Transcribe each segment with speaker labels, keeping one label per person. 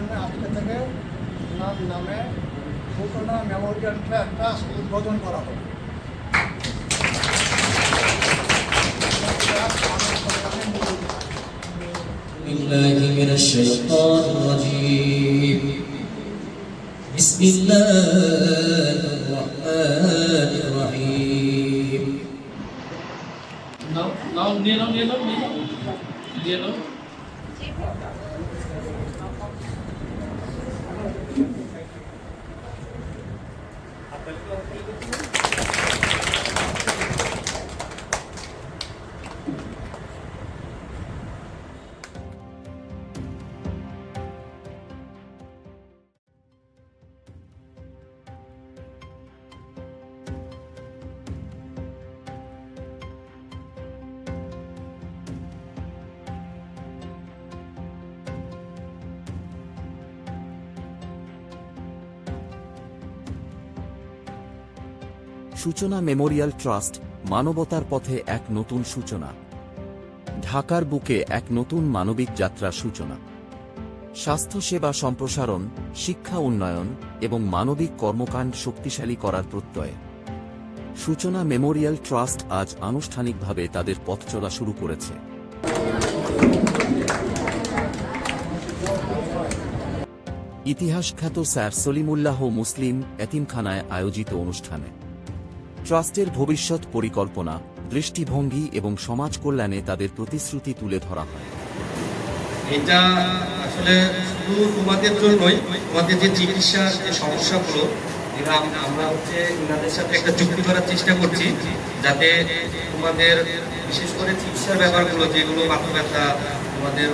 Speaker 1: মাধ্যমে আজকে থেকে ওনার নামে সূচনা মেমোরিয়াল ট্রাস্ট উদ্বোধন করা হবে।
Speaker 2: بالله من الشيطان الرجيم بسم الله الرحمن الرحيم
Speaker 3: No.
Speaker 4: সূচনা মেমোরিয়াল ট্রাস্ট মানবতার পথে এক নতুন সূচনা। ঢাকার বুকে এক নতুন মানবিক যাত্রার সূচনা। স্বাস্থ্যসেবা সম্প্রসারণ, শিক্ষা উন্নয়ন এবং মানবিক কর্মকাণ্ড শক্তিশালী করার প্রত্যয়। সূচনা মেমোরিয়াল ট্রাস্ট আজ আনুষ্ঠানিকভাবে তাদের পথ চলা শুরু করেছে। ইতিহাসখ্যাত স্যার সলিমুল্লাহ মুসলিম এতিমখানায় আয়োজিত অনুষ্ঠানে ট্রাস্টের ভবিষ্যৎ পরিকল্পনা, দৃষ্টিভঙ্গি এবং সমাজ কল্যাণে তাদের প্রতিশ্রুতি তুলে ধরা হয়।
Speaker 5: এটা আসলে শুধু তোমাদের জন্যই, তোমাদের যে চিকিৎসার যে সমস্যাগুলো এটা আমরা এনাদের সাথে একটা চুক্তি করার চেষ্টা করছি, যাতে তোমাদের বিশেষ করে চিকিৎসার ব্যাপারগুলো যেগুলো মাথা ব্যথা, তোমাদের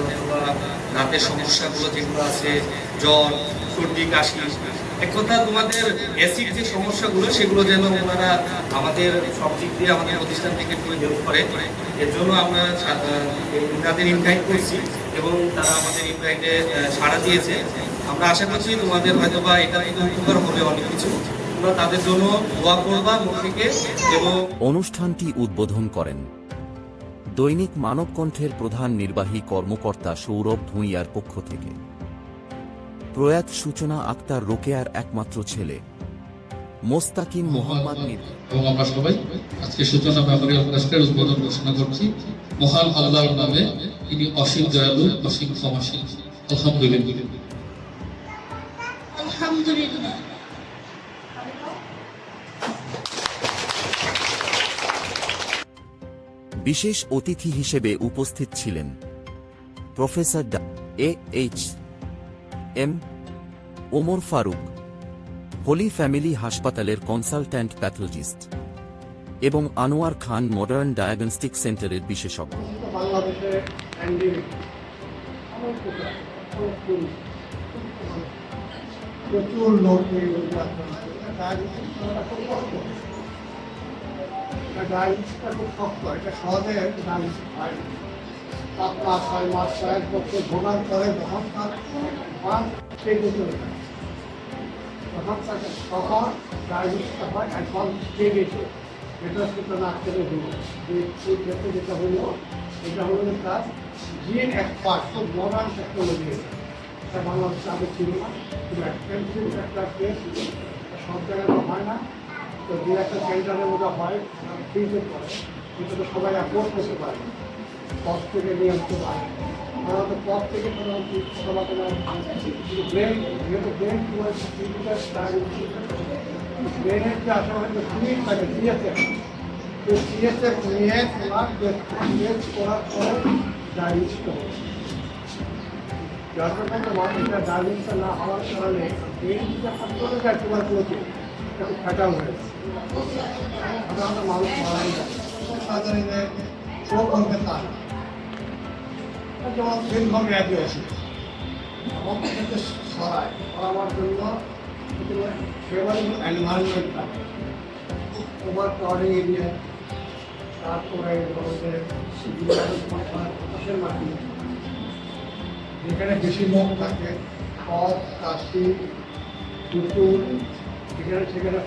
Speaker 5: দাঁতের সমস্যাগুলো যেগুলো আছে, জ্বর, সর্দি, কাশি, এক কথা তোমাদের অ্যাসিড যে সমস্যাগুলো সেগুলো যেন ওনারা আমাদের সব দিক দিয়ে আমাদের প্রতিষ্ঠান থেকে একটু হেল্প করে। এর জন্য আমরা তাদের ইনভাইট করছি এবং তারা আমাদের ইনভাইটে সাড়া দিয়েছে। আমরা আশা করছি তোমাদের হয়তো বা এটা থেকে উপকার হবে অনেক কিছু। তোমরা তাদের জন্য দোয়া করবা মন থেকে। এবং
Speaker 4: অনুষ্ঠানটি উদ্বোধন করেন দৈনিক মানবকণ্ঠের প্রধান নির্বাহী কর্মকর্তা সৌরভ ভূঁইয়ার পক্ষ থেকে প্রয়াত সূচনা আক্তার রোকেয়ার একমাত্র ছেলে মোস্তাকিম মোহাম্মদ মীর।
Speaker 3: এবং আমরা সবাই আজকে সূচনা মেমোরিয়াল ট্রাস্টের উদ্বোধন ঘোষণা করছি। মহান আল্লাহর নামে, তিনি অসীম দয়ালু, অসীম ক্ষমাশীল। আলহামদুলিল্লাহ।
Speaker 4: বিশেষ অতিথি হিসেবে উপস্থিত ছিলেন professor A.H.M. Omar Faruk, holy family হাসপাতালের কনসালট্যান্ট প্যাথোলজিস্ট, এবং আনোয়ার খান মডার্ন ডায়াগনস্টিক সেন্টারের বিশেষজ্ঞ।
Speaker 1: প্রচুর লোক ডায়ালিসিসটা খুব শক্ত, এটা সহজে ডায়ালিসিস হয় না। 7 মাস 6 মাস 1 বছর ভোগার পরে যখন তার মান স্টেজে চলে যায়, তখন ডায়ালিসিসটা হয় অ্যাডভান্স স্টেজে চলে। এটা সেটা না করে হলো ক্ষেত্রে যেটা হলো, এটা হলো তার জিন এক্সপার্ট, খুব মডার্ন টেকনোলজি। এটা বাংলাদেশে আগে ছিল না, খুব এক্সপেন্সিভ একটা কেস, সব জায়গায় হয় না। তো দু একটা সেন্টারের মধ্যে হয় ফ্রিতে পড়ে, কিন্তু তো সবাই অ্যাফোর্ড করতে পারে, কষ্ট থেকে নিয়ে আসতে পারে। সাধারণত পথ থেকে সবাই ব্রেন, যেহেতু ব্রেন ব্রেনের যে আসা হয়তো ফ্লুইড থাকে সিএসএফ, তো সিএসএফ নিয়ে তোমার টেস্ট করার পরে ডায়ালিসিসটা হবে। যতক্ষণ মানুষটা ডায়ালিসিসটা না হওয়ার কারণে ব্রেন যেটা চলে যায় তোমার প্রতি ফ্যাটাল হয়েছে, সাধারণত মানুষ মারাই যায়। সাধারণে চোখ অঙ্কে তার যেমন দীর্ঘ মেয়াদী ওষুধ আমার ক্ষেত্রে সরায় করাবার জন্য ফেভারেবল এনভায়রনমেন্ট থাকে, ওভার ক্রাউডিং এরিয়া, তারপরে আকাশের মাটি, যেখানে বেশি লোক থাকে, কফ, কাশি, কুকুর, সেখানে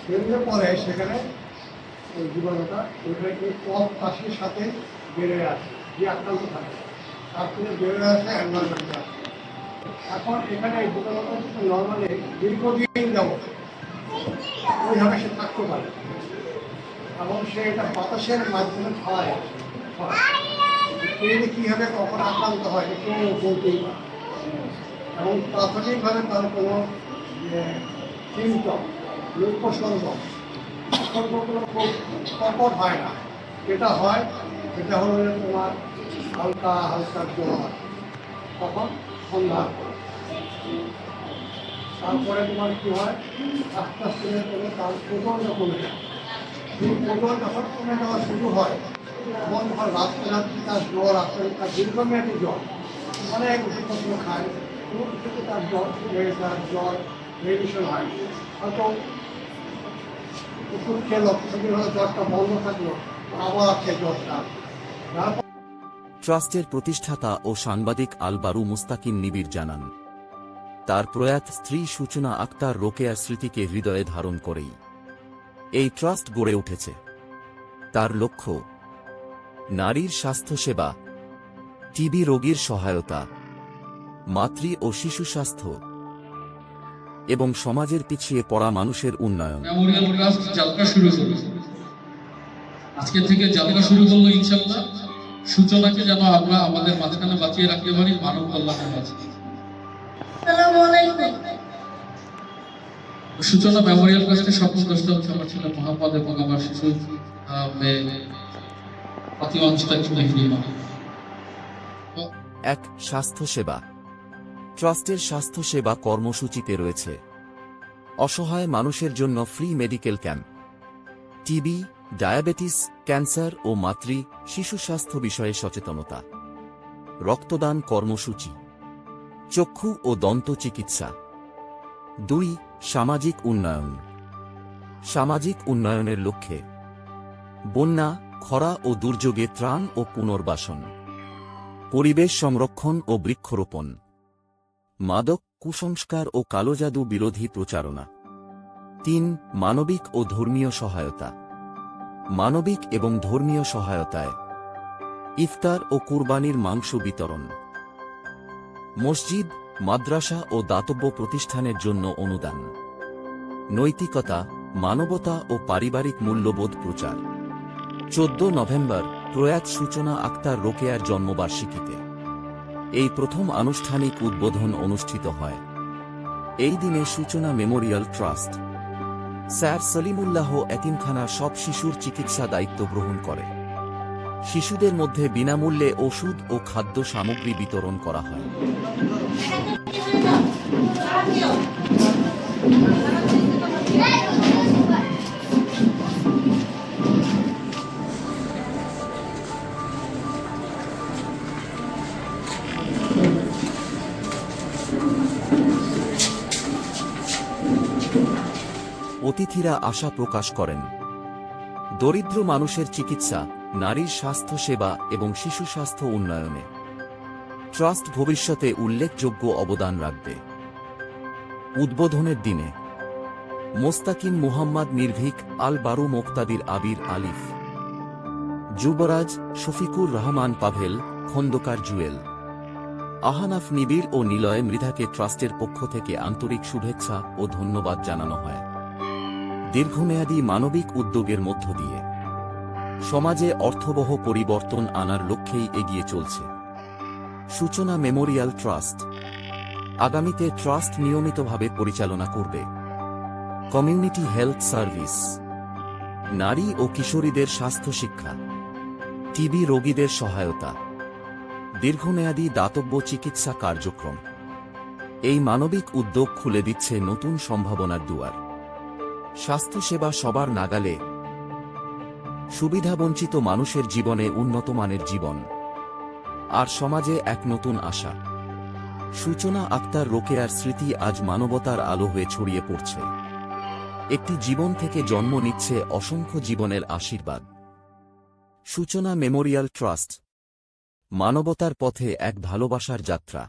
Speaker 1: ফেলে পরে সেখানে ওই জীবাণুটা ওইখানে কফ কাশির সাথে বেড়ে আসে, যে আক্রান্ত থাকে তার থেকে বেড়ে আসে এনভায়রনমেন্টে আসে। এখন এখানে এই দুটো নর্মালি দীর্ঘদিন যাবো ওইভাবে সে থাকতে পারে এবং সে এটা বাতাসের মাধ্যমে খাওয়ায় কে যে কীভাবে কখন আক্রান্ত হয় এটা কেউ বলতেই পারে এবং প্রাথমিকভাবে তার কোনো সিমটম উপসর্গ উপসর্গগুলো খুব প্রকট হয় না যেটা হয় সেটা হলো যে তোমার হালকা হালকা জ্বর তখন সন্ধ্যা তারপরে তোমার কী হয় আস্তে আস্তে করে তার ওজনটা কমে যায় ওজন যখন কমে যাওয়া শুরু হয় তখন যখন রাত্রে রাত্রে তার জ্বর আসলে তার দীর্ঘমেয়াদী জ্বর অনেক ওষুধপত্র খায় কোনো কিছুতে তার জ্বর মেডিসিন হয় হয়তো ওষুধ খেলো কিছুদিন হলে জ্বরটা বন্ধ থাকলো আবার সে জ্বরটা
Speaker 4: ট্রাস্টের প্রতিষ্ঠাতা ও সাংবাদিক আলবারু মুস্তাকিম নিবিড় জানান, তার প্রয়াত স্ত্রী সূচনা আক্তার রোকেয়ার স্মৃতিকে হৃদয়ে ধারণ করেই এই ট্রাস্ট গড়ে উঠেছে। তার লক্ষ্য নারীর স্বাস্থ্যসেবা, টিবি রোগীর সহায়তা, মাতৃ ও শিশু স্বাস্থ্য এবং সমাজের পিছিয়ে পড়া মানুষের উন্নয়ন।
Speaker 3: মেমোরিয়াল ট্রাস্ট যাত্রা শুরু করলো, আজকে থেকে যাত্রা শুরু করলো ইনশাআল্লাহ। সূচনাকে যেন আমরা আমাদের মাঝখানে বাঁচিয়ে রাখতে পারি মানব কল্যাণের মাঝে। সূচনা মেমোরিয়াল ট্রাস্টের স্বপ্ন দ্রষ্টা হচ্ছে আমার ছেলে মোহাম্মদ এবং আমার শিশু মেয়ে ফাতিমা মুস্তাকিম মেহরিমা।
Speaker 4: এক স্বাস্থ্যসেবা ট্রাস্টের স্বাস্থ্যসেবা কর্মসূচিতে রয়েছে অসহায় মানুষের জন্য free medical camp, TB, diabetes, cancer ও মাতৃ শিশু স্বাস্থ্য বিষয়ে সচেতনতা, রক্তদান কর্মসূচি, চক্ষু ও দন্ত চিকিৎসা। 2. সামাজিক উন্নয়ন সামাজিক উন্নয়নের লক্ষ্যে বন্যা, খরা ও দুর্যোগে ত্রাণ ও পুনর্বাসন, পরিবেশ সংরক্ষণ ও বৃক্ষরোপণ, মাদক, কুসংস্কার ও কালোজাদু বিরোধী প্রচারণা। 3. মানবিক ও ধর্মীয় সহায়তা মানবিক এবং ধর্মীয় সহায়তায় ইফতার ও কুরবানির মাংস বিতরণ, মসজিদ, মাদ্রাসা ও দাতব্য প্রতিষ্ঠানের জন্য অনুদান, নৈতিকতা, মানবতা ও পারিবারিক মূল্যবোধ প্রচার। 14 নভেম্বর প্রয়াত সূচনা আক্তার রোকেয়ার জন্মবার্ষিকীতে এই প্রথম আনুষ্ঠানিক উদ্বোধন অনুষ্ঠিত হয়। এই দিনে সূচনা মেমোরিয়াল ট্রাস্ট স্যার সলিমুল্লাহ এতিমখানার সব শিশুর চিকিৎসা দায়িত্ব গ্রহণ করে। শিশুদের মধ্যে বিনামূল্যে ওষুধ ও খাদ্য সামগ্রী বিতরণ করা হয়। অতিথিরা আশা প্রকাশ করেন, দরিদ্র মানুষের চিকিৎসা, নারীর স্বাস্থ্য সেবা এবং শিশু স্বাস্থ্য উন্নয়নে ট্রাস্ট ভবিষ্যতে উল্লেখযোগ্য অবদান রাখবে। উদ্বোধনের দিনে মোস্তাকিম মুহাম্মদ নির্ভীক, আল বারু মোক্তাদির আবির আলিফ, যুবরাজ শফিকুর রহমান পাভেল, খন্দকার জুয়েল, আহানাফ নিবিড় ও নিলয় মৃধাকে ট্রাস্টের পক্ষ থেকে আন্তরিক শুভেচ্ছা ও ধন্যবাদ জানানো হয়। দীর্ঘমেয়াদী মানবিক উদ্যোগের মধ্য দিয়ে সমাজে অর্থবহ পরিবর্তন আনার লক্ষ্যেই এগিয়ে চলছে সূচনা মেমোরিয়াল ট্রাস্ট। আগামীতে ট্রাস্ট নিয়মিতভাবে পরিচালনা করবে কমিউনিটি হেলথ সার্ভিস, নারী ও কিশোরীদের স্বাস্থ্য শিক্ষা, টিবি রোগীদের সহায়তা, দীর্ঘমেয়াদী দাতব্য চিকিৎসা কার্যক্রম। এই মানবিক উদ্যোগ খুলে দিচ্ছে নতুন সম্ভাবনার দুয়ার। স্বাস্থ্যসেবা সবার নাগালে, সুবিধাবঞ্চিত মানুষের জীবনে উন্নত মানের জীবন, আর সমাজে এক নতুন আশা। সূচনা আক্তার রোকেয়ার স্মৃতি আজ মানবতার আলো হয়ে ছড়িয়ে পড়ছে। একটি জীবন থেকে জন্ম নিচ্ছে অসংখ্য জীবনের আশীর্বাদ। সূচনা মেমোরিয়াল ট্রাস্ট, মানবতার পথে এক ভালোবাসার যাত্রা।